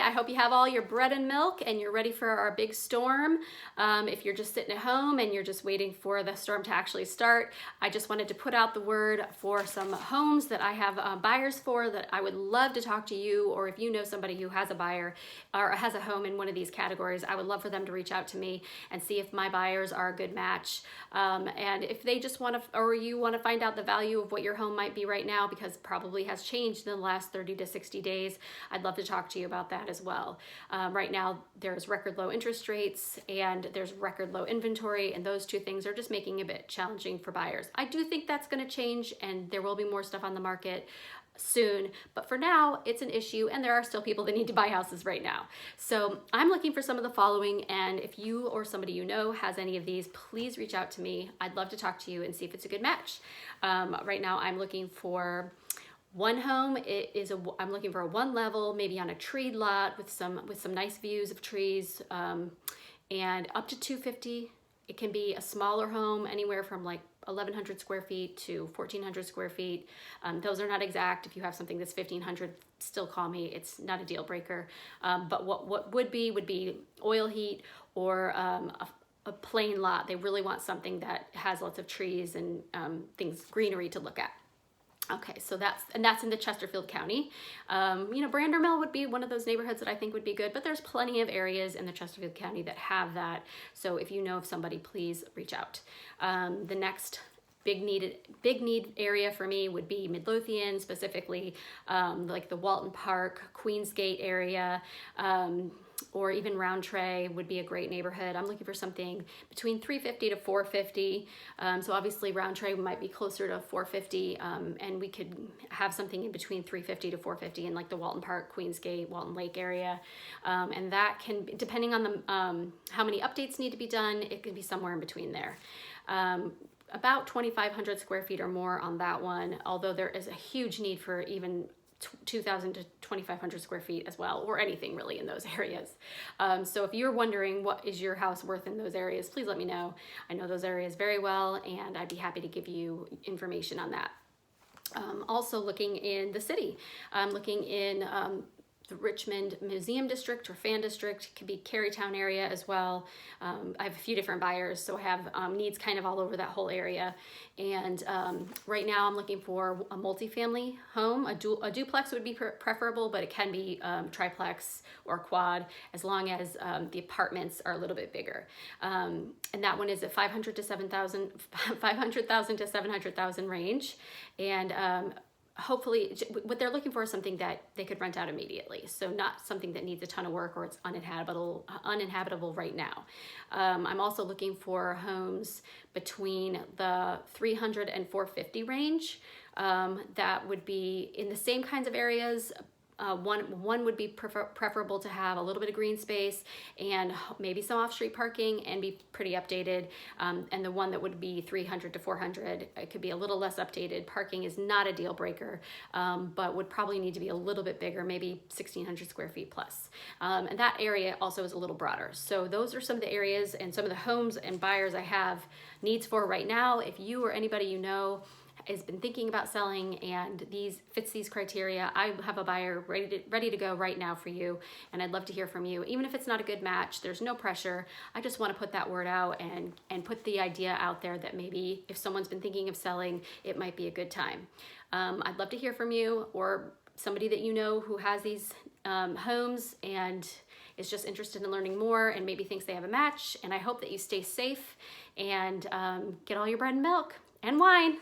I hope you have all your bread and milk and you're ready for our big storm. If you're just sitting at home and you're just waiting for the storm to actually start, I just wanted to put out the word for some homes that I have buyers for that I would love to talk to you, or if you know somebody who has a buyer or has a home in one of these categories, I would love for them to reach out to me and see if my buyers are a good match. And if they just want to, or you want to find out the value of what your home might be right now, because it probably has changed in the last 30 to 60 days, I'd love to talk to you about that as well. Right now, there's record low interest rates and there's record low inventory, and those two things are just making it a bit challenging for buyers. I do think that's going to change and there will be more stuff on the market soon, but for now it's an issue and there are still people that need to buy houses right now. So I'm looking for some of the following, and if you or somebody you know has any of these, please reach out to me. I'd love to talk to you and see if it's a good match. Right now I'm looking for one home. I'm looking for a one level, maybe on a treed lot with some nice views of trees, and up to 250. It can be a smaller home, anywhere from like 1,100 square feet to 1,400 square feet. Those are not exact. If you have something that's 1,500, still call me. It's not a deal breaker. But what would be oil heat, or a plain lot. They really want something that has lots of trees and greenery to look at. Okay, so that's in the Chesterfield County. Brander Mill would be one of those neighborhoods that I think would be good, but there's plenty of areas in the Chesterfield County that have that. So if you know of somebody, please reach out. The next big need area for me would be Midlothian, specifically like the Walton Park, Queensgate area, or even Roundtray would be a great neighborhood. I'm looking for something between 350 to 450. So obviously Roundtray might be closer to 450, and we could have something in between 350 to 450 in like the Walton Park, Queensgate, Walton Lake area. And that can, depending on the how many updates need to be done, it can be somewhere in between there. About 2,500 square feet or more on that one, although there is a huge need for even 2,000 to 2,500 square feet as well, or anything really in those areas. So if you're wondering what is your house worth in those areas, please let me know. I know those areas very well, and I'd be happy to give you information on that. Also looking in the city, I'm looking in the Richmond Museum District or Fan District. It could be Carytown area as well. I have a few different buyers, so I have needs kind of all over that whole area. And right now I'm looking for a multifamily home. A duplex would be preferable, but it can be triplex or quad, as long as the apartments are a little bit bigger. And that one is at 500,000 to 700,000 range. And hopefully what they're looking for is something that they could rent out immediately. So not something that needs a ton of work or it's uninhabitable right now. I'm also looking for homes between the 300 and 450 range. That would be in the same kinds of areas. One would be preferable to have a little bit of green space and maybe some off-street parking and be pretty updated. And the one that would be 300 to 400, it could be a little less updated. Parking is not a deal breaker, but would probably need to be a little bit bigger, maybe 1,600 square feet plus. And that area also is a little broader. So those are some of the areas and some of the homes and buyers I have needs for right now. If you or anybody you know has been thinking about selling and fits these criteria, I have a buyer ready to go right now for you, and I'd love to hear from you. Even if it's not a good match, there's no pressure. I just want to put that word out and put the idea out there that maybe if someone's been thinking of selling, it might be a good time. I'd love to hear from you, or somebody that you know who has these homes and is just interested in learning more and maybe thinks they have a match. And I hope that you stay safe and get all your bread and milk and wine.